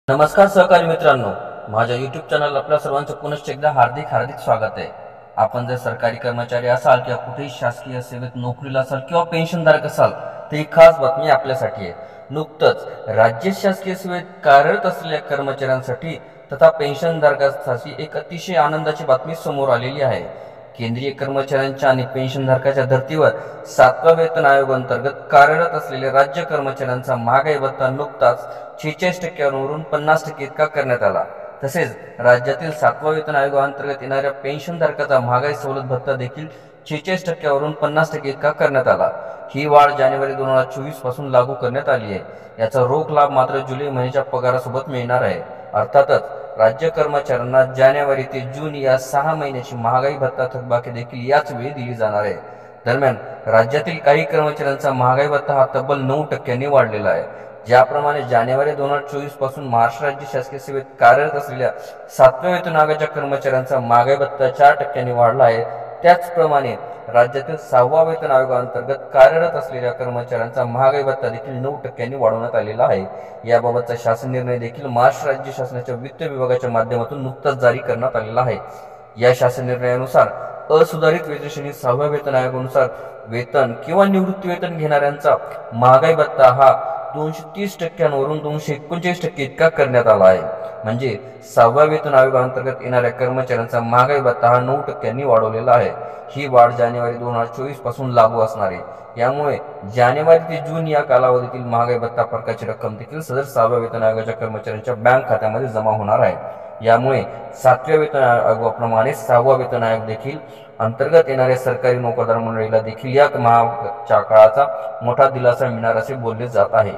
नमस्कार सहकारी मित्रांनो, माझ्या YouTube चॅनल आपल्या सर्वांचं पुनश्च एकदा हार्दिक स्वागत आहे। आपण जर सरकारी कर्मचारी असाल किंवा कुठेही शासकीय सेवेत नोकरीला असाल किंवा पेन्शनधारक असाल तर ही खास बातमी आपल्यासाठी आहे। नुकतंच राज्य शासकीय सेवेत कार्यरत असलेल्या कर्मचाऱ्यांसाठी तथा पेन्शनधारकांसाठी एक अतिशय आनंदाची बातमी समोर आलेली आहे। केंद्रीय कर्मचाऱ्यांच्या आणि पेन्शनधारकांच्या धर्तीवर 7व्या वेतन आयोग अंतर्गत कार्यरत असलेल्या राज्य कर्मचाऱ्यांचा महागाई भत्ता नुकताच 46% 50% इतका करण्यात आला। तसेच राज्यातील 7व्या वेतन आयोगाअंतर्गत येणाऱ्या पेन्शनधारकांचा महागाई सवलत भत्ता देखील 46% 50% इतका करण्यात आला। ही वाढ जानेवारी 2024 पासून लागू करण्यात आली आहे। याचा रोख लाभ मात्र जुलै महिन्याच्या पगारासोबत मिळणार आहे। अर्थातच राज्य कर्मचाऱ्यांना जानेवारी ते जून या 6 महिन्याची महागाई भत्ता थकबाकी देखील याच वेळी दिली जाणार आहे। दरम्यान राज्यातील काही कर्मचाऱ्यांचा महागाई भत्ता हा तब्बल 9% वाढलेला आहे। ज्याप्रमाणे जानेवारी 2024 पासून महाराष्ट्र राज्य शासकीय सेवेत कार्यरत असलेल्या 7व्या वेतन आयोगाच्या कर्मचाऱ्यांचा महागाई भत्ता 4% वाढला आहे, त्याचप्रमाणे राज्यातील 6व्या वेतन आयोगाअंतर्गत कार्यरत असलेल्या कर्मचाऱ्यांचा महागाई भत्ता देखील 9% वाढवण्यात आलेला आहे। याबाबतचा शासन निर्णय देखील महाराष्ट्र राज्य शासनाच्या वित्त विभागाच्या माध्यमातून नुकताच जारी करण्यात आलेला आहे। या शासन निर्णयानुसार असुधारित वेतन श्रेणी 6व्या वेतन आयोगानुसार वेतन किंवा निवृत्ती वेतन घेणाऱ्यांचा महागाई भत्ता हा 230% वरून 239% इतका करण्यात आला आहे। म्हणजे 6व्या वेतन आयोगाअंतर्गत येणाऱ्या कर्मचाऱ्यांचा महागाई भत्ता हा 9% वाढवलेला आहे। ही वाढ जानेवारी 2024 पासून लागू असणार आहे। यामुळे जानेवारी ते जून या कालावधीतील महागाई भत्ता फरकाची रक्कम देखील सदर 6व्या वेतन आयोगाच्या कर्मचाऱ्यांच्या बँक खात्यामध्ये जमा होणार आहे। यामुळे 7व्या वेतन आयोगाप्रमाणे 6वा वेतन आयोग देखील अंतर्गत येणाऱ्या सरकारी नोकरदार मंडळीला देखील या महागाईच्या काळाचा मोठा दिलासा मिळणार असे बोलले जात आहे।